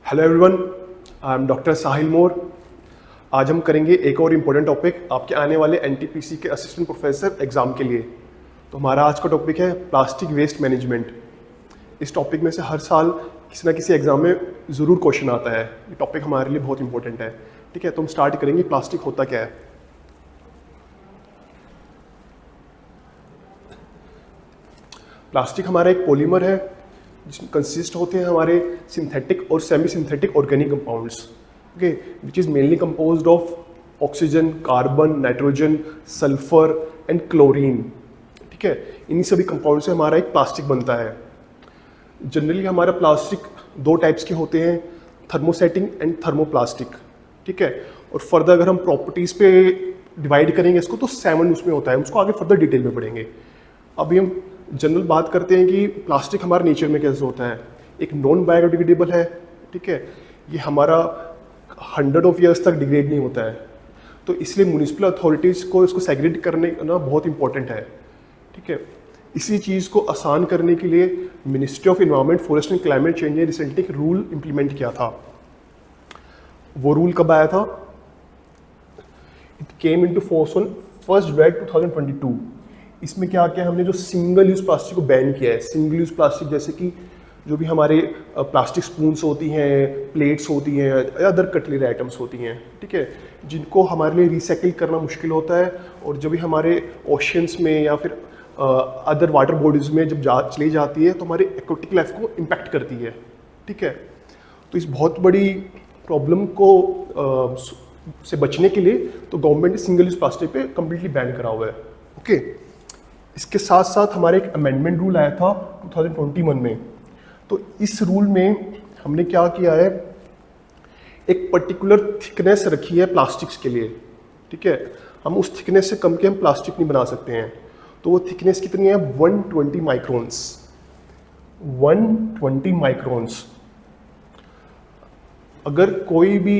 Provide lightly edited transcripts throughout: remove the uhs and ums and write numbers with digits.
Hello everyone, I am doctor Sahil More. आज हम करेंगे एक और इम्पोर्टेंट टॉपिक आपके आने वाले एनटीपीसी के असिस्टेंट प्रोफेसर एग्जाम के लिए। तो हमारा आज का टॉपिक है प्लास्टिक वेस्ट मैनेजमेंट। इस टॉपिक में से हर साल किसी ना किसी एग्जाम में ज़रूर क्वेश्चन आता है। ये टॉपिक हमारे लिए बहुत इंपॉर्टेंट है। ठीक है, तो हम स्टार्ट करेंगे प्लास्टिक होता क्या है। प्लास्टिक हमारा एक पॉलीमर है जिसमें कंसिस्ट होते हैं हमारे सिंथेटिक और semi synthetic organic compounds, okay, which is mainly composed of oxygen, carbon, nitrogen, sulphur and chlorine. ठीक है, इन्हीं सभी कंपाउंड से हमारा एक प्लास्टिक बनता है। जनरली हमारा प्लास्टिक दो टाइप्स के होते हैं, थर्मोसेटिंग एंड थर्मोप्लास्टिक। ठीक है, और फर्दर अगर हम प्रॉपर्टीज़ पे डिवाइड करेंगे इसको तो 7 उसमें होता है, उसको आगे फर्दर डिटेल में पढ़ेंगे। अभी हम जनरल बात करते हैं कि प्लास्टिक हमारे नेचर में कैसे होता है। एक नॉन बायोडिग्रेडेबल है। ठीक है, ये हमारा 100 ऑफ ईयर्स तक डिग्रेड नहीं होता है, तो इसलिए म्यूनिसिपल अथॉरिटीज़ को इसको सेग्रेगेट करने ना बहुत इंपॉर्टेंट है। ठीक है, इसी चीज़ को आसान करने के लिए ministry of environment, forest and climate change ने रिसेंटली एक रूल इम्प्लीमेंट किया था। वो रूल कब आया था? It came into force on 1 जुलाई 2022। इसमें क्या किया हमने, जो सिंगल यूज़ प्लास्टिक को बैन किया है। सिंगल यूज़ प्लास्टिक जैसे कि जो भी हमारे प्लास्टिक स्पून्स होती हैं, प्लेट्स होती हैं या अदर कटलरी आइटम्स होती हैं, ठीक है, जिनको हमारे लिए रिसाइकिल करना मुश्किल होता है, और जो भी हमारे ओशंस में या फिर अदर वाटर बॉडीज़ में जब चली जाती है तो हमारे एक्वेटिक लाइफ को इम्पैक्ट करती है। ठीक है, तो इस बहुत बड़ी प्रॉब्लम को से बचने के लिए तो गवर्नमेंट ने सिंगल यूज़ प्लास्टिक पे कम्प्लीटली बैन करा हुआ है। ओके, इसके साथ साथ हमारे एक अमेंडमेंट रूल आया था 2021 में। तो इस रूल में हमने क्या किया है, एक पर्टिकुलर थिकनेस रखी है प्लास्टिक्स के लिए। ठीक है, हम उस थिकनेस से कम के हम प्लास्टिक नहीं बना सकते हैं। तो वो थिकनेस कितनी है? 120 माइक्रोन्स। 120 माइक्रोन्स। अगर कोई भी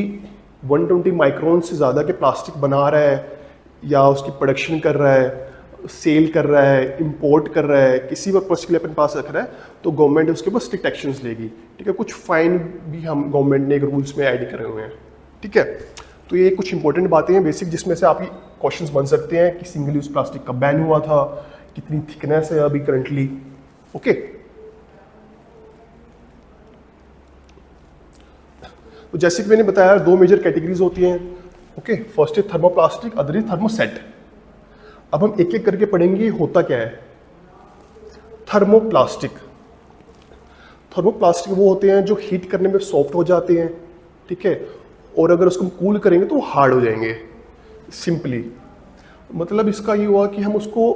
120 माइक्रोन से ज़्यादा के प्लास्टिक बना रहा है या उसकी प्रोडक्शन कर रहा है, सेल कर रहा है, इंपोर्ट कर रहा है, किसी पर्पस के लिए अपने पास रख रहा है, तो गवर्नमेंट उसके ऊपर स्ट्रिक्ट एक्शंस लेगी। ठीक है, कुछ फाइन भी हम गवर्नमेंट ने एक रूल्स में ऐड करे हुए हैं। ठीक है, तो ये कुछ इंपॉर्टेंट बातें हैं बेसिक, जिसमें से आपकी क्वेश्चंस बन सकते हैं कि सिंगल यूज प्लास्टिक कब बैन हुआ था, कितनी थिकनेस है अभी करंटली। ओके, तो जैसे कि मैंने बताया 2 मेजर कैटेगरीज होती हैं। Okay, first is thermoplastic, other is thermoset. अब हम एक एक करके पढ़ेंगे होता क्या है। थर्मोप्लास्टिक, थर्मोप्लास्टिक वो होते हैं जो हीट करने में सॉफ्ट हो जाते हैं। ठीक है, और अगर उसको हम कूल करेंगे तो वो हार्ड हो जाएंगे। सिंपली मतलब इसका ये हुआ कि हम उसको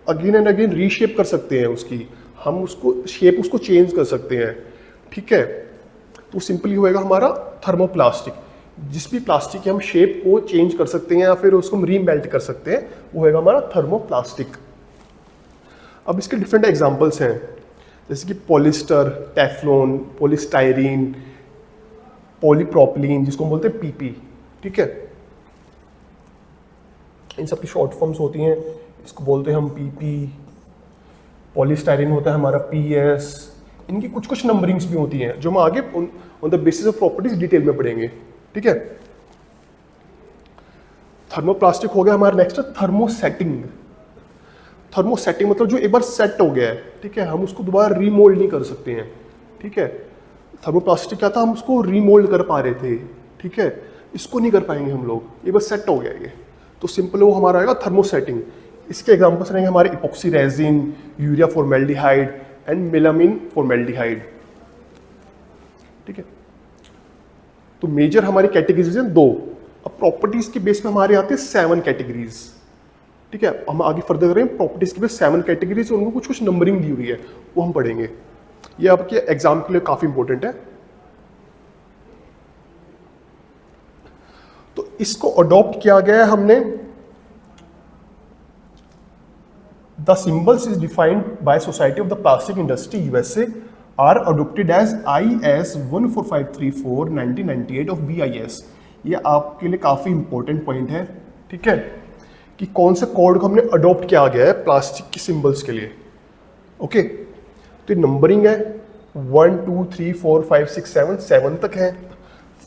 अगेन एंड अगेन रीशेप कर सकते हैं, उसकी हम उसको शेप उसको चेंज कर सकते हैं। ठीक है, तो सिंपली होएगा हमारा थर्मोप्लास्टिक। जिस भी प्लास्टिक की हम शेप को चेंज कर सकते हैं या फिर उसको हम रीमेल्ट कर सकते हैं, वो होएगा हमारा थर्मोप्लास्टिक। अब इसके डिफरेंट एग्जांपल्स हैं, जैसे कि पॉलिस्टर, टेफ्लॉन, पॉलीस्टाइरीन, पॉलीप्रोपिलीन जिसको हम बोलते हैं पीपी। ठीक है, इन सब की शॉर्ट फॉर्म्स होती हैं, इसको बोलते हैं हम पीपी। पॉलीस्टाइरीन होता है हमारा पीएस। इनकी कुछ कुछ नंबरिंग्स भी होती हैं जो हम आगे on the basis of properties detail में पढ़ेंगे। ठीक है, थर्मोप्लास्टिक हो गया हमारा। Next thermosetting. थर्मोसेटिंग मतलब जो एक बार सेट हो गया है, ठीक है, हम उसको दोबारा रीमोल्ड नहीं कर सकते हैं। ठीक है, थर्मोप्लास्टिक क्या था, हम उसको रीमोल्ड कर पा रहे थे। ठीक है, इसको नहीं कर पाएंगे हम लोग, ये बस सेट हो गया ये, तो सिंपल वो हमारा आएगा थर्मोसेटिंग। इसके एग्जांपल्स रहेंगे हमारे epoxy resin, urea formaldehyde and melamine formaldehyde. ठीक है, तो मेजर हमारी कैटेगरीज हैं 2। अब प्रॉपर्टीज के बेस पे हमारे आते हैं 7 कैटेगरीज। ठीक है, हम आगे फर्दर करें प्रॉपर्टीज के बेस 7 कैटेगरीज, उनको कुछ कुछ नंबरिंग दी हुई है, वो हम पढ़ेंगे। ये आपके एग्जाम के लिए काफी इंपॉर्टेंट है। तो इसको अडॉप्ट किया गया है हमने। The symbols is defined by society of the plastic industry USA are adopted as IS 14534 1998 of BIS। ये आपके लिए काफ़ी इंपॉर्टेंट पॉइंट है। ठीक है, कि कौन से कोड को हमने अडॉप्ट किया गया है प्लास्टिक की सिंबल्स के लिए। ओके, तो ये नंबरिंग है, 1 2 3 4 5 6 7 7 तक है।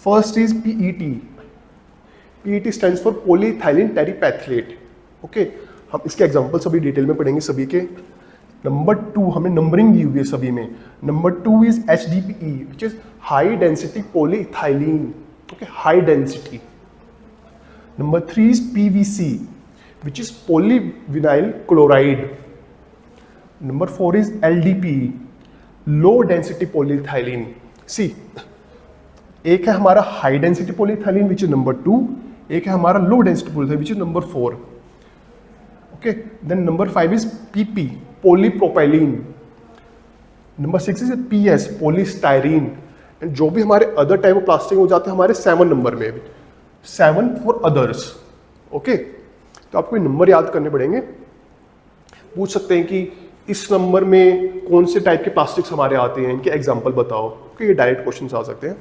First is PET। PET stands for polyethylene terephthalate. Okay, हम इसके एग्जांपल्स अभी डिटेल में पढ़ेंगे सभी के। नंबर 2 हमें नंबरिंग दी हुई है सभी में। Number 2 is HDPE which is high density polyethylene. Okay, high density. Number 3 is PVC, which is polyvinyl chloride. Number 4 is LDPE, low density polyethylene. See, एक है हमारा high density polyethylene which is number 2, एक है हमारा low density polyethylene which is number 4. Okay, then number 5 is PP, polypropylene. Number 6 is PS, polystyrene. And जो भी हमारे other type of plastic हो जाते हैं हमारे 7 नंबर में, 7 फॉर अदर्स. ओके, तो आपको ये नंबर याद करने पड़ेंगे. पूछ सकते हैं कि इस नंबर में कौन से टाइप के प्लास्टिक्स हमारे आते हैं, इनके एग्जांपल बताओ. ओके, ये डायरेक्ट क्वेश्चंस आ सकते हैं.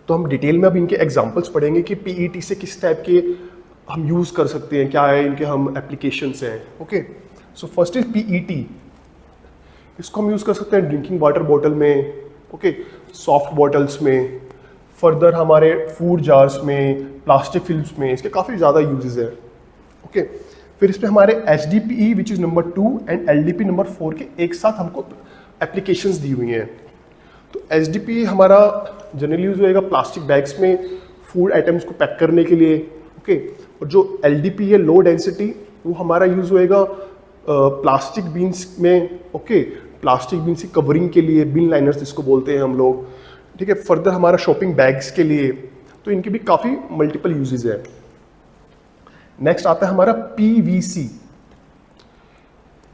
तो हम डिटेल में अब इनके एग्जांपल्स पढ़ेंगे कि PET से किस टाइप के हम यूज कर सकते हैं, क्या है इनके हम एप्लीकेशंस हैं. Okay, so first is PET. इसको हम यूज कर सकते हैं ड्रिंकिंग वाटर बॉटल में, ओके, सॉफ्ट बॉटल्स में, फर्दर हमारे फूड जार्स में, प्लास्टिक फिल्म्स में. इसके काफ़ी ज़्यादा यूजेस है. ओके, फिर इस पे हमारे HDPE which is number 2 and LDP number 4 के एक साथ हमको एप्लीकेशंस दी हुई हैं. तो HDPE हमारा जनरली यूज होएगा प्लास्टिक बैग्स में फूड आइटम्स को पैक करने के लिए. ओके, और जो LDP है लो डेंसिटी, वो हमारा यूज होएगा प्लास्टिक बीन्स में. ओके, प्लास्टिक बीन्स की कवरिंग के लिए, बिन लाइनर्स जिसको बोलते हैं हम लोग. ठीक है, फर्दर हमारा शॉपिंग बैग्स के लिए. तो इनके भी काफ़ी मल्टीपल यूजेस है. नेक्स्ट आता है हमारा PVC.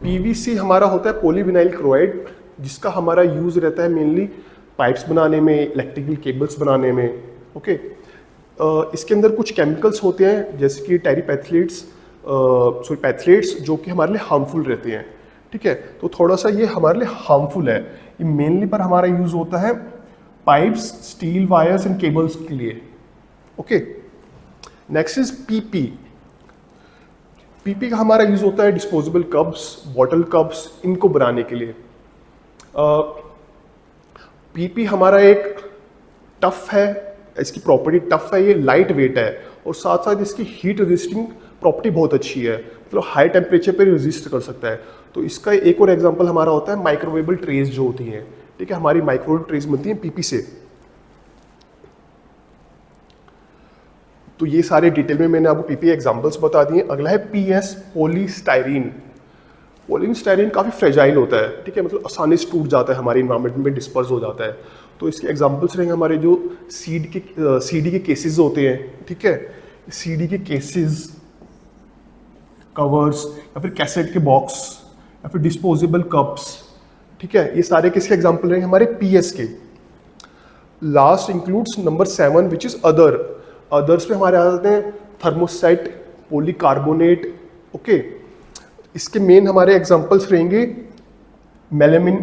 PVC हमारा होता है पॉलीविनाइल क्लोराइड, जिसका हमारा यूज रहता है मेनली पाइप्स बनाने में, इलेक्ट्रिकल केबल्स बनाने में. ओके, इसके अंदर कुछ केमिकल्स होते हैं जैसे कि टेरिपैथलेट्स, पैथलेट्स, जो कि हमारे लिए हार्मफुल रहते हैं. ठीक है, तो थोड़ा सा ये हमारे लिए हार्मफुल है. ये मेनली पर हमारा यूज होता है pipes, steel wires and cables के लिए. Okay, next is PP. PP का हमारा यूज होता है डिस्पोजेबल कप्स, बॉटल कप्स, इनको बनाने के लिए. PP हमारा एक टफ है, इसकी प्रॉपर्टी टफ है, ये लाइट वेट है और साथ साथ इसकी हीट रेजिस्टिंग प्रॉपर्टी बहुत अच्छी है, मतलब हाई टेम्परेचर पे रेजिस्ट कर सकता है. तो इसका एक और एग्जांपल हमारा होता है माइक्रोवेबल ट्रेज जो होती हैं. ठीक है, हमारी माइक्रोवेव ट्रेज बनती हैं PP से. तो ये सारे डिटेल में मैंने आपको PP एग्जांपल्स बता दिए. अगला है PS, पॉलीस्टायरीन. पॉलीस्टायरीन काफ़ी फ्रेजाइल होता है. ठीक है, मतलब आसानी से टूट जाता है, हमारे इन्वायरमेंट में डिस्पर्स हो जाता है. तो इसके एग्जांपल्स रहेंगे हमारे जो CD के केसेस होते हैं. ठीक है, CD के केसेस, कवर्स, या फिर कैसेट के बॉक्स, या फिर डिस्पोजेबल कप्स. ठीक है, ये सारे किसके एग्जांपल रहेंगे हमारे PS के. Last includes number 7 which is other. Others में हमारे आ जाते हैं थर्मोसेट, पॉलीकार्बोनेट. ओके, इसके मेन हमारे एग्जांपल्स रहेंगे मेलामिन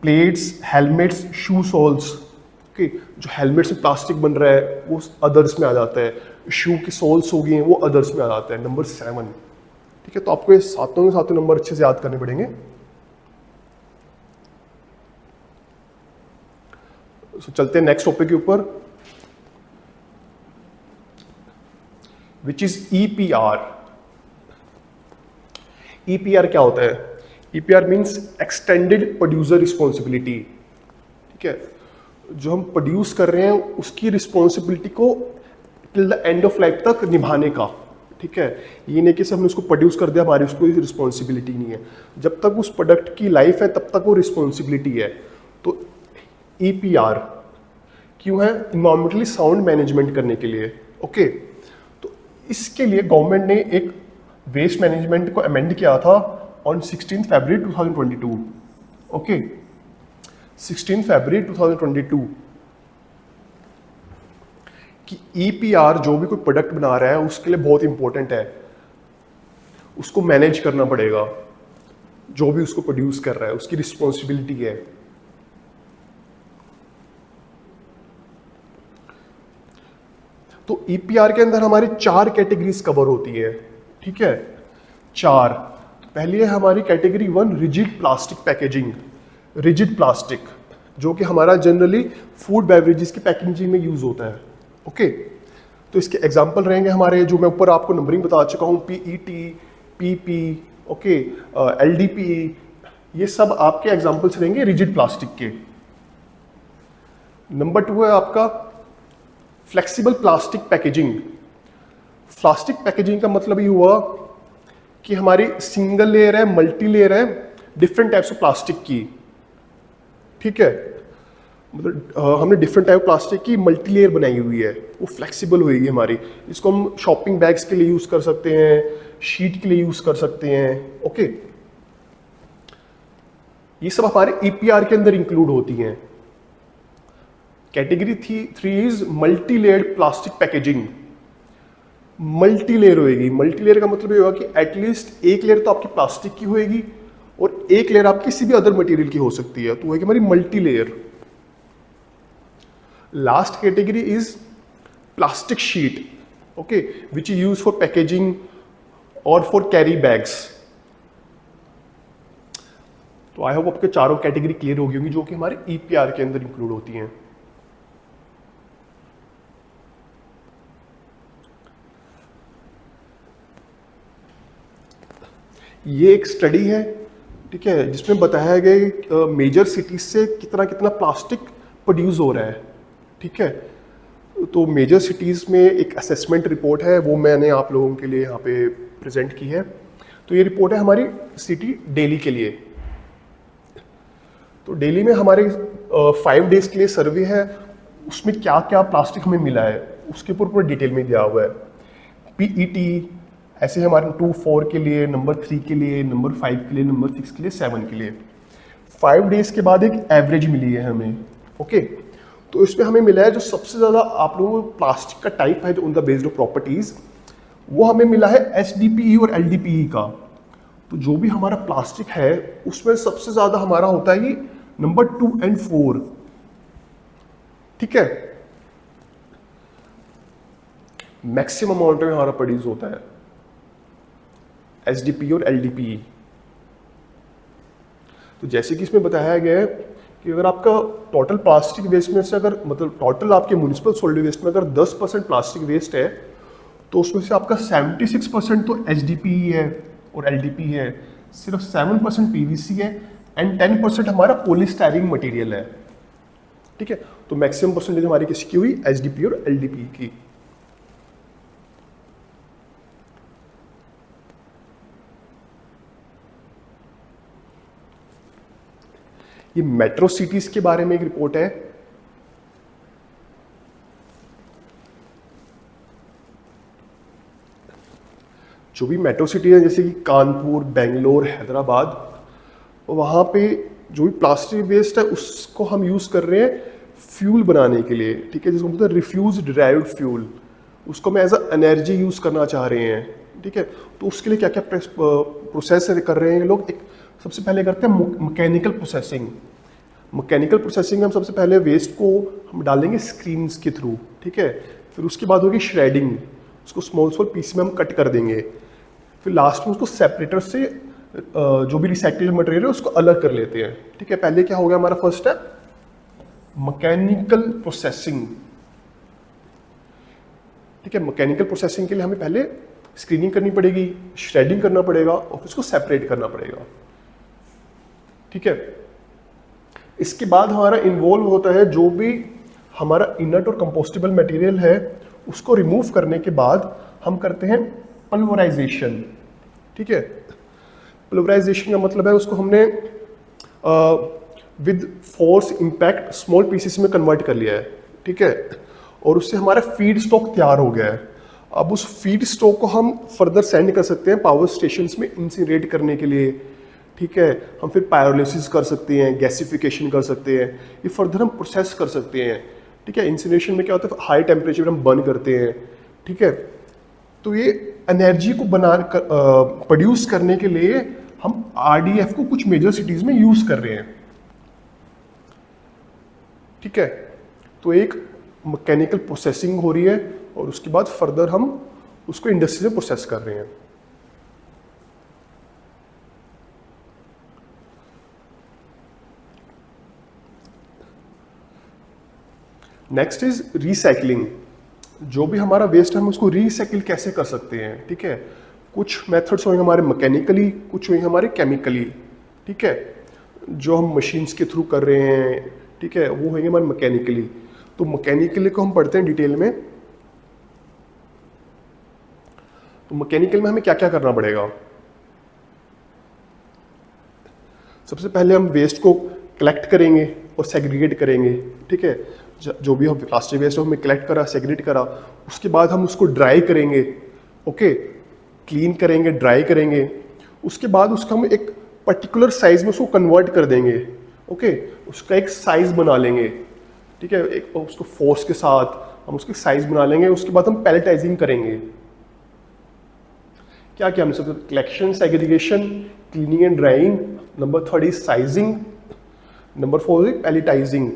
प्लेट्स, हेलमेट्स, शू सोल्स. ओके, जो हेलमेट से प्लास्टिक बन रहा है वो अदर्स में आ जाता है. शू की सोल्स हो गई हैं वो अदर्स में आ जाता है, नंबर 7. ठीक है, तो आपको ये सातों के सातों नंबर अच्छे से याद करने पड़ेंगे. तो चलते हैं नेक्स्ट टॉपिक के ऊपर, विच इज EPR. EPR क्या होता है? EPR means extended producer responsibility. ठीक है, जो हम प्रोड्यूस कर रहे हैं उसकी रिस्पॉन्सिबिलिटी को till the end of life तक निभाने का. ठीक है, ये नहीं कि हमने उसको प्रोड्यूस कर दिया, हमारी उसको रिस्पॉन्सिबिलिटी नहीं है. जब तक उस प्रोडक्ट की लाइफ है तब तक वो रिस्पॉन्सिबिलिटी है. तो EPR क्यों है? इन्वायरमेंटली साउंड मैनेजमेंट करने के लिए. ओके, तो इसके लिए गवर्नमेंट ने एक वेस्ट मैनेजमेंट को अमेंड किया था ऑन 16 फरवरी 2022. ओके, 16 फरवरी 2022 कि EPR जो भी कोई प्रोडक्ट बना रहा है उसके लिए बहुत इंपॉर्टेंट है. उसको मैनेज करना पड़ेगा, जो भी उसको प्रोड्यूस कर रहा है उसकी रिस्पॉन्सिबिलिटी है. तो EPR के अंदर हमारी 4 कैटेगरीज कवर होती है. ठीक है, 4। पहली है हमारी category 1 rigid plastic packaging. Rigid plastic जो कि हमारा जनरली फूड बेवरेजेस की पैकेजिंग में यूज होता है। ओके, तो इसके एग्जांपल रहेंगे हमारे, जो मैं ऊपर आपको नंबरिंग बता चुका हूँ, पीईटी, पीपी, ओके, एलडीपी, ये सब आपके एग्जांपल्स रहेंगे रिजिड प्लास्टिक के। नंबर 2 है आपका flexible plastic packaging. Plastic packaging का मतलब ये हुआ कि हमारी सिंगल लेयर है, मल्टी लेयर है, डिफरेंट टाइप्स ऑफ प्लास्टिक की, ठीक है, मतलब हमने डिफरेंट टाइप प्लास्टिक की मल्टी लेयर बनाई हुई है, वो फ्लेक्सिबल होएगी हमारी। इसको हम शॉपिंग बैग्स के लिए यूज कर सकते हैं, शीट के लिए यूज कर सकते हैं। ओके, ये सब हमारे ईपीआर के अंदर इंक्लूड होती हैं। Category 3 is multi layered plastic packaging. Multi layer होएगी। मल्टी लेयर का मतलब ये होगा कि एटलीस्ट एक लेयर तो आपकी प्लास्टिक की होएगी और एक लेयर आप किसी भी अदर मटेरियल की हो सकती है, तो होगी हमारी multi layer. Last category is plastic sheet, okay, which is use for packaging और फॉर कैरी बैग्स। तो आई होप आपके चारों कैटेगरी क्लियर हो गई होंगी जो कि हमारे ईपीआर के अंदर इंक्लूड होती हैं। ये एक स्टडी है, ठीक है, जिसमें बताया गया मेजर सिटीज से कितना कितना प्लास्टिक प्रोड्यूस हो रहा है, ठीक है। तो मेजर सिटीज में एक असेसमेंट रिपोर्ट है, वो मैंने आप लोगों के लिए यहाँ पे प्रेजेंट की है। तो ये रिपोर्ट है हमारी सिटी दिल्ली के लिए। तो दिल्ली में हमारे 5 डेज के लिए सर्वे है, उसमें क्या क्या प्लास्टिक हमें मिला है उसके ऊपर पूरा डिटेल में दिया हुआ है। पीईटी ऐसे हमारे 2, 4 के लिए, नंबर 3 के लिए, नंबर 5 के लिए, नंबर 6 के लिए, 7 के लिए। 5 डेज के बाद एक एवरेज मिली है हमें, ओके। तो इसमें हमें मिला है जो सबसे ज़्यादा आप लोगों को प्लास्टिक का टाइप है जो उन द बेस्ड ऑफ प्रॉपर्टीज, वो हमें मिला है एचडीपीई और एलडीपीई का। तो जो भी हमारा प्लास्टिक है उसमें सबसे ज़्यादा हमारा होता है ये नंबर 2 और 4, ठीक है। मैक्सिमम अमाउंट में हमारा प्रोड्यूस होता है एचडीपी और एलडीपी। तो जैसे कि इसमें बताया गया है कि अगर आपका टोटल प्लास्टिक वेस्ट में से अगर मतलब टोटल आपके म्युनिसिपल सॉलिड वेस्ट में अगर 10% प्लास्टिक वेस्ट है तो उसमें से आपका 76% तो एचडीपी है और एलडीपी है, सिर्फ 7% पीवीसी है एंड 10% हमारा पॉलीस्टायरीन मटेरियल है, ठीक है। तो मैक्सिमम परसेंटेज हमारी किसकी हुई, एचडीपी और एलडीपी की। ये मेट्रो सिटीज के बारे में एक रिपोर्ट है। जो भी मेट्रो सिटी है जैसे कि कानपुर, बेंगलोर, हैदराबाद, वहाँ पे जो भी प्लास्टिक वेस्ट है उसको हम यूज़ कर रहे हैं फ्यूल बनाने के लिए, ठीक है, जिसको बोलते हैं रिफ्यूज डिराइव्ड फ्यूल। उसको हम एज अ एनर्जी यूज़ करना चाह रहे हैं, ठीक है। तो उसके लिए क्या क्या प्रोसेस कर रहे हैं ये लोग। एक सबसे पहले करते हैं मैकेनिकल प्रोसेसिंग। मैकेनिकल प्रोसेसिंग में हम सबसे पहले वेस्ट को हम डालेंगे स्क्रीन्स के थ्रू, ठीक है। फिर उसके बाद होगी श्रेडिंग, उसको स्मॉल पीस में हम कट कर देंगे। फिर लास्ट में उसको सेपरेटर से जो भी रिसाइकल्ड मटेरियल है उसको अलग कर लेते हैं, ठीक है। पहले क्या हो गया हमारा फर्स्ट स्टेप, मैकेनिकल प्रोसेसिंग, ठीक है। मैकेनिकल प्रोसेसिंग के लिए हमें पहले स्क्रीनिंग करनी पड़ेगी, श्रेडिंग करना पड़ेगा और उसको सेपरेट करना पड़ेगा, ठीक है। इसके बाद हमारा इन्वॉल्व होता है जो भी हमारा इनर्ट और कंपोस्टेबल मटेरियल है उसको रिमूव करने के बाद हम करते हैं पल्वराइजेशन, ठीक है। पल्वराइजेशन का मतलब है उसको हमने with force impact small pieces में कन्वर्ट कर लिया है, ठीक है। और उससे हमारा फीड स्टॉक तैयार हो गया है। अब उस फीड स्टॉक को हम फर्दर सेंड कर सकते हैं पावर स्टेशंस में इंसिनरेट करने के लिए, ठीक है। हम फिर पायरोलिसिस कर सकते हैं, गैसिफिकेशन कर सकते हैं, ये फर्दर हम प्रोसेस कर सकते हैं, ठीक है। इंसिनरेशन में क्या होता है, हाई टेम्परेचर में हम बर्न करते हैं, ठीक है। तो ये एनर्जी को प्रोड्यूस करने के लिए हम आरडीएफ को कुछ मेजर सिटीज में यूज कर रहे हैं, ठीक है। तो एक मैकेनिकल प्रोसेसिंग हो रही है और उसके बाद फर्दर हम उसको इंडस्ट्री में प्रोसेस कर रहे हैं। Next is recycling. जो भी हमारा वेस्ट है हम उसको रिसाइकिल कैसे कर सकते हैं, ठीक है। कुछ मेथड्स होंगे हमारे मैकेनिकली, कुछ होंगे हमारे केमिकली, ठीक है। जो हम मशीन्स के थ्रू कर रहे हैं, ठीक है, वो होंगे हमारे मैकेनिकली। तो मैकेनिकली को हम पढ़ते हैं डिटेल में। तो मैकेनिकल में हमें क्या क्या करना पड़ेगा। सबसे पहले हम वेस्ट को कलेक्ट करेंगे और सेग्रीगेट करेंगे, ठीक है। जो भी हम प्लास्टिक वेस्ट है हमें कलेक्ट करा, सेग्रीगेट करा, उसके बाद हम उसको ड्राई करेंगे, ओके, क्लीन करेंगे, ड्राई करेंगे। उसके बाद उसका हम एक पर्टिकुलर साइज में उसको कन्वर्ट कर देंगे, ओके, उसका एक साइज बना लेंगे, ठीक है। एक उसको फोर्स के साथ हम उसकी साइज बना लेंगे। उसके बाद हम पैलेटाइजिंग करेंगे। क्या क्या हम सब collection, segregation, cleaning and drying. Number 3 is sizing. Number 4 is pelletizing,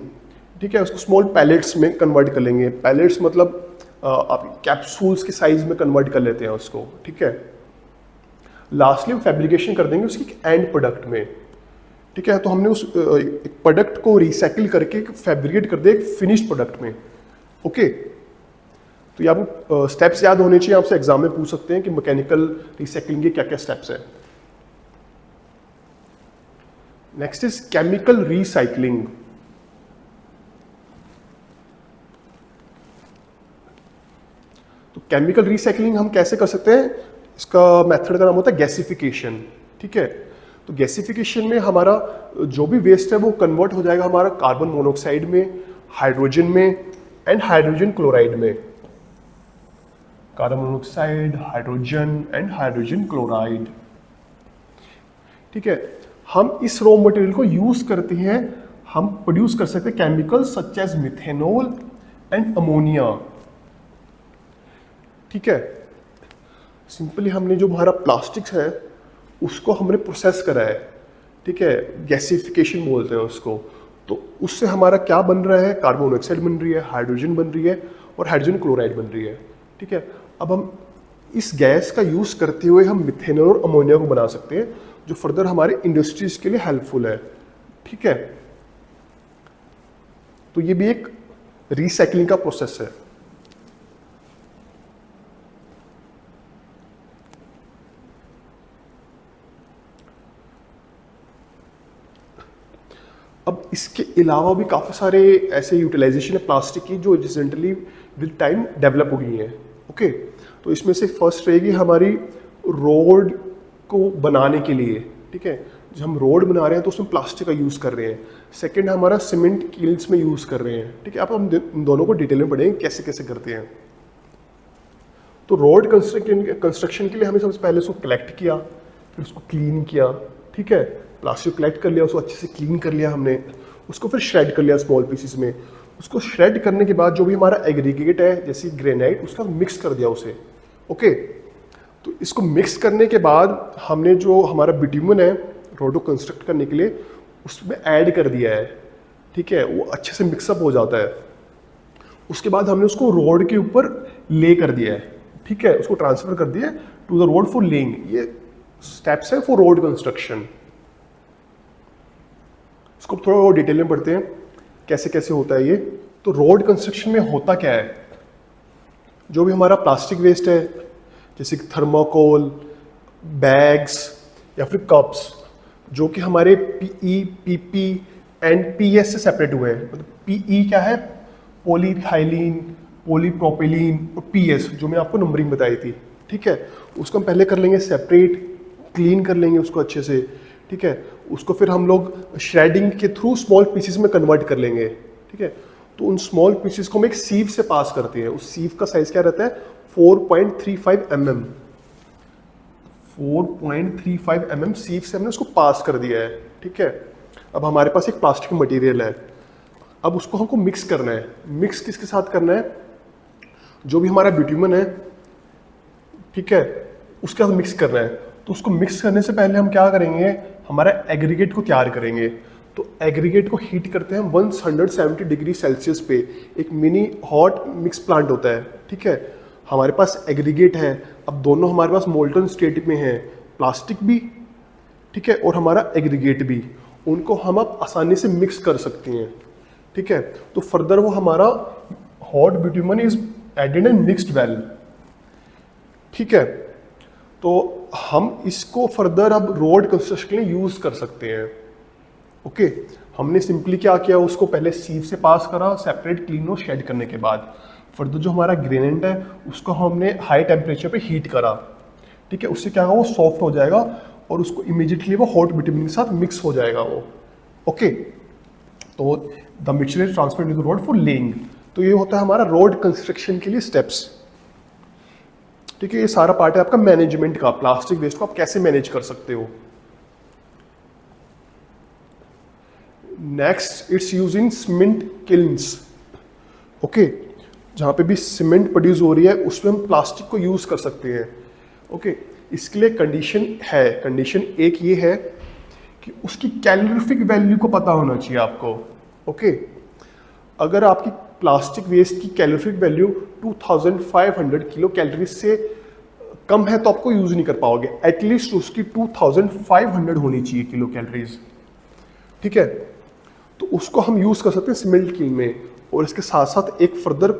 ठीक है। उसको स्मॉल पैलेट्स में कन्वर्ट कर लेंगे। पैलेट्स मतलब आप कैप्सूल्स के साइज में कन्वर्ट कर लेते हैं उसको, ठीक है। लास्टली हम फैब्रिकेशन कर देंगे उसकी एंड प्रोडक्ट में, ठीक है। तो हमने उस एक प्रोडक्ट को रिसाइकिल करके फैब्रिकेट कर दिया एक फिनिश्ड प्रोडक्ट में, ओके। तो ये आपको स्टेप्स याद होने चाहिए, आपसे एग्जाम में पूछ सकते हैं कि मैकेनिकल रिसाइकलिंग के क्या क्या स्टेप्स हैं। Next is chemical recycling. तो केमिकल रिसाइकलिंग हम कैसे कर सकते हैं, इसका मेथड का नाम होता है गैसिफिकेशन, ठीक है। तो गैसिफिकेशन में हमारा जो भी वेस्ट है वो कन्वर्ट हो जाएगा हमारा कार्बन मोनोऑक्साइड में, हाइड्रोजन में एंड हाइड्रोजन क्लोराइड में। Carbon monoxide, hydrogen and hydrogen chloride, ठीक है। हम इस रॉ मटेरियल को यूज करते हैं, हम प्रोड्यूस कर सकते हैं chemicals such as methanol and ammonia, ठीक है। सिंपली हमने जो हमारा प्लास्टिक्स है उसको हमने प्रोसेस करा है, ठीक है, गैसिफिकेशन बोलते हैं उसको। तो उससे हमारा क्या बन रहा है, कार्बन मोनोऑक्साइड बन रही है, हाइड्रोजन बन रही है और हाइड्रोजन क्लोराइड बन रही है, ठीक है। अब हम इस गैस का यूज करते हुए हम मिथेनॉल और अमोनिया को बना सकते हैं, जो फर्दर हमारे इंडस्ट्रीज के लिए हेल्पफुल है, ठीक है। तो ये भी एक रिसाइकलिंग का प्रोसेस है। अब इसके अलावा भी काफ़ी सारे ऐसे यूटिलाइजेशन है प्लास्टिक की जो रिसेंटली विद टाइम डेवलप हो गई हैं, ओके। तो इसमें से फर्स्ट रहेगी हमारी रोड को बनाने के लिए, ठीक है। जब हम रोड बना रहे हैं तो उसमें प्लास्टिक का यूज़ कर रहे हैं। सेकंड हमारा सीमेंट कील्स में यूज़ कर रहे हैं, ठीक है। आप हम इन दोनों को डिटेल में पढ़ेंगे कैसे कैसे करते हैं। तो रोड कंस्ट्रक्शन के लिए हमें सबसे पहले उसको कलेक्ट किया, फिर उसको क्लीन किया, ठीक है। प्लास्टिक कलेक्ट कर लिया, उसको अच्छे से क्लीन कर लिया हमने, उसको फिर श्रेड कर लिया स्मॉल पीसेस में। उसको श्रेड करने के बाद जो भी हमारा एग्रीगेट है जैसे ग्रेनाइट, उसका मिक्स कर दिया उसे, ओके। तो इसको मिक्स करने के बाद हमने जो हमारा बिट्यूमन है रोड को कंस्ट्रक्ट करने के लिए उसमें ऐड कर दिया है, ठीक है। वो अच्छे से मिक्सअप हो जाता है। उसके बाद हमने उसको रोड के ऊपर ले कर दिया है, ठीक है। उसको ट्रांसफर कर दिया to the road for laying. ये स्टेप्स है फॉर रोड कंस्ट्रक्शन। इसको थोड़ा और डिटेल में पढ़ते हैं कैसे कैसे होता है ये। तो रोड कंस्ट्रक्शन में होता क्या है, जो भी हमारा प्लास्टिक वेस्ट है जैसे कि थर्माकोल, बैग्स या फिर कप्स, जो कि हमारे पीई, पीपी एंड पीएस से सेपरेट हुए हैं। मतलब पीई क्या है, पॉलीथाइलीन, पॉलीप्रोपिलीन, और पीएस जो मैंने आपको नंबरिंग बताई थी, ठीक है। उसको हम पहले कर लेंगे सेपरेट, क्लीन कर लेंगे उसको अच्छे से, ठीक है। उसको फिर हम लोग श्रेडिंग के थ्रू स्मॉल पीसेस में कन्वर्ट कर लेंगे, ठीक है। तो उन स्मॉल पीसेस को हम एक सीव से पास करते हैं। उस सीव का साइज क्या रहता है, 4.35 mm। 4.35 mm सीव से हमने उसको पास कर दिया है, ठीक है। अब हमारे पास एक प्लास्टिक मटेरियल है, अब उसको हमको मिक्स करना है। मिक्स किसके साथ करना है, जो भी हमारा बिट्यूमन है, ठीक है, उसके साथ मिक्स करना है। तो उसको मिक्स करने से पहले हम क्या करेंगे, हमारा एग्रीगेट को तैयार करेंगे। तो एग्रीगेट को हीट करते हैं 170 डिग्री सेल्सियस पे। एक मिनी हॉट मिक्स प्लांट होता है, ठीक है। हमारे पास एग्रीगेट है, अब दोनों हमारे पास मोल्टन स्टेट में है, प्लास्टिक भी, ठीक है, और हमारा एग्रीगेट भी। उनको हम अब आसानी से मिक्स कर सकते हैं, ठीक है। तो फर्दर वो हमारा hot bitumen is added in mixed well. ठीक है, तो हम इसको फर्दर अब रोड कंस्ट्रक्शन के लिए यूज कर सकते हैं। ओके, हमने सिंपली क्या किया, उसको पहले सीव से पास करा, सेपरेट क्लीन और शेड करने के बाद फर्दर जो हमारा ग्रेनेट है उसको हमने हाई टेम्परेचर पे हीट करा। ठीक है, उससे क्या होगा, वो सॉफ्ट हो जाएगा और उसको इमीडिएटली वो हॉट बिट्यूमन के साथ मिक्स हो जाएगा वो। ओके, तो the mixture is transferred into road for laying. तो ये होता है हमारा रोड कंस्ट्रक्शन के लिए स्टेप्स। ठीक है, ये सारा पार्ट है आपका मैनेजमेंट का, प्लास्टिक वेस्ट को आप कैसे मैनेज कर सकते हो। Next, it's use in cement kilns. Okay, जहां पे भी सीमेंट प्रोड्यूस हो रही है उसमें हम प्लास्टिक को यूज कर सकते हैं। ओके, इसके लिए कंडीशन है, कंडीशन एक ये है कि उसकी कैलोरीफिक वैल्यू को पता होना चाहिए आपको। ओके, अगर आपकी प्लास्टिक वेस्ट की कैलोरीफिक वैल्यू 2500 किलो कैलोरी से कम है तो आपको यूज नहीं कर पाओगे, एटलीस्ट उसकी 2500 होनी चाहिए किलो कैलोरीज। ठीक है, तो उसको हम यूज कर सकते हैं सीमेंट किल में। और इसके साथ साथ एक फर्दर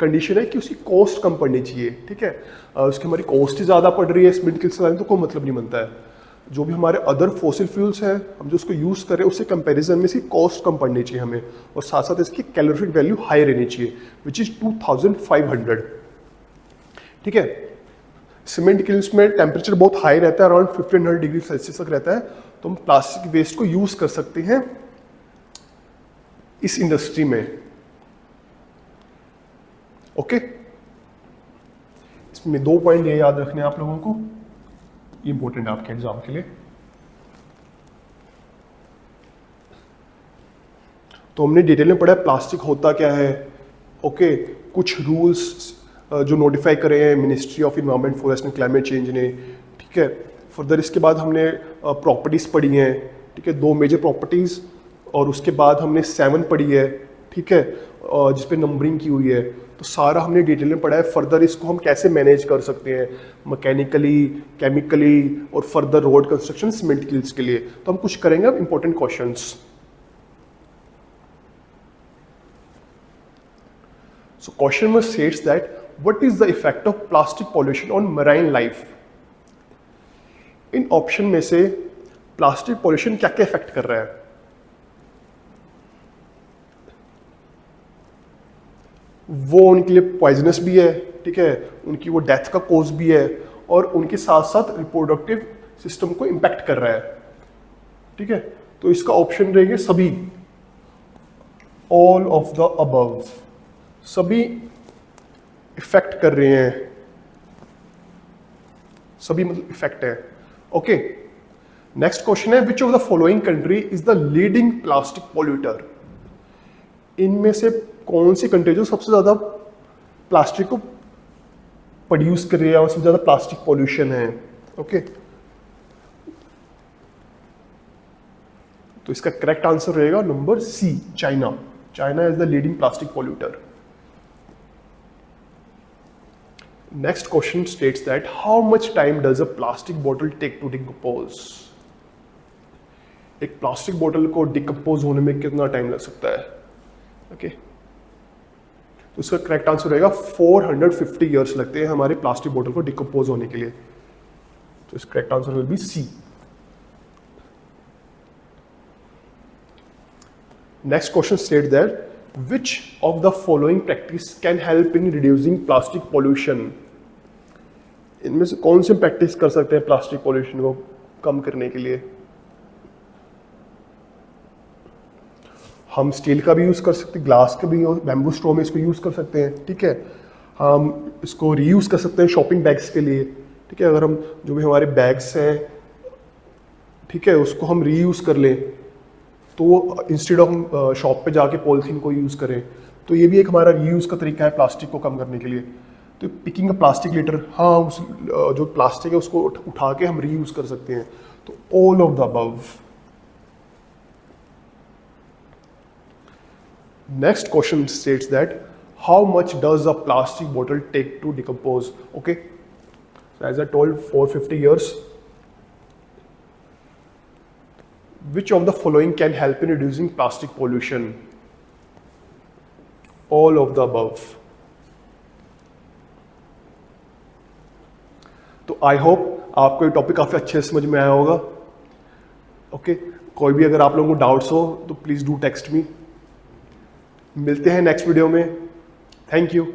कंडीशन है कि उसकी कॉस्ट कम पड़नी चाहिए। ठीक है, उसकी हमारी कॉस्ट ही ज़्यादा पड़ रही है सीमेंट किल से तो कोई मतलब नहीं बनता है। जो भी हमारे अदर फॉसिल फ्यूल्स हैं हम जो उसको यूज़ कर रहे हैं उससे कंपैरिजन में इसकी कॉस्ट कम पड़नी चाहिए हमें, और साथ साथ इसकी कैलोरीफिक वैल्यू हाई रहनी चाहिए विच इज़ 2500। ठीक है, सीमेंट किल्स में टेम्परेचर बहुत हाई रहता है, अराउंड 1500 डिग्री सेल्सियस तक रहता है, तो हम प्लास्टिक वेस्ट को यूज़ कर सकते हैं इस इंडस्ट्री में। ओके, इसमें 2 पॉइंट ये याद रखने हैं आप लोगों को, इंपॉर्टेंट है आपके एग्जाम के लिए। तो हमने डिटेल में पढ़ा है प्लास्टिक होता क्या है। ओके, कुछ रूल्स जो नोटिफाई करे हैं ministry of environment forest and climate change ने। ठीक है, फर्दर इसके बाद हमने प्रॉपर्टीज पढ़ी हैं। ठीक है, 2 मेजर प्रॉपर्टीज, और उसके बाद हमने 7 पढ़ी है। ठीक है, जिसपे नंबरिंग की हुई है, तो सारा हमने डिटेल में पढ़ा है। फर्दर इसको हम कैसे मैनेज कर सकते हैं मैकेनिकली, केमिकली, और further road construction cement kills के लिए। तो हम कुछ करेंगे अब important questions. So question number states that what is the effect of plastic pollution on marine life? In option में से प्लास्टिक पॉल्यूशन क्या क्या इफेक्ट कर रहा है? वो उनके लिए पॉइजनस भी है, ठीक है, उनकी वो डेथ का कोज भी है, और उनके साथ साथ रिप्रोडक्टिव सिस्टम को इम्पैक्ट कर रहा है। ठीक है, तो इसका ऑप्शन रहेंगे सभी, ऑल ऑफ द अबव, सभी इफेक्ट कर रहे हैं, सभी मतलब इफेक्ट है। ओके, नेक्स्ट क्वेश्चन है which of the following country is the leading plastic polluter? इनमें से कौन सी कंट्री जो सबसे ज्यादा प्लास्टिक को प्रोड्यूस कर रही है और सबसे ज्यादा प्लास्टिक पॉल्यूशन है? ओके, तो इसका करेक्ट आंसर रहेगा number C, China. China is the leading plastic polluter. Next question states that how much time does a plastic bottle take to decompose? एक प्लास्टिक बोतल को डिकम्पोज होने में कितना टाइम लग सकता है? ओके, तो इसका करेक्ट आंसर रहेगा 450 इयर्स लगते हैं हमारे प्लास्टिक बोतल को डिकम्पोज होने के लिए। तो इसका correct answer will be C. Next question state that which of the following practice can help in reducing plastic pollution? इनमें से कौन सी प्रैक्टिस कर सकते हैं प्लास्टिक पॉल्यूशन को कम करने के लिए? हम स्टील का भी यूज कर सकते हैं, ग्लास का भी, बैम्बू स्ट्रॉ में इसको यूज कर सकते हैं। ठीक है, हम इसको रीयूज कर सकते हैं शॉपिंग बैग्स के लिए। ठीक है, अगर हम जो भी हमारे बैग्स हैं, ठीक है, उसको हम रीयूज कर लें, तो इंस्टेड ऑफ हम शॉप पे जाके पॉलिथीन को यूज करें, तो ये भी एक हमारा रीयूज का तरीका है प्लास्टिक को कम करने के लिए। तो पिकिंग अ प्लास्टिक लिटर, हाँ, उस जो प्लास्टिक है उसको उठा के हम रीयूज कर सकते हैं। तो all of the above. Next question states that how much does a plastic bottle take to decompose? Okay, as I told 450 years. Which of the following can help in reducing plastic pollution? All of the above. तो I hope आपको ये topic काफ़ी अच्छे से समझ में आया होगा। ओके, कोई भी अगर आप लोगों को डाउट्स हो तो प्लीज़ डू टेक्स्ट मी। मिलते हैं नेक्स्ट वीडियो में। Thank you.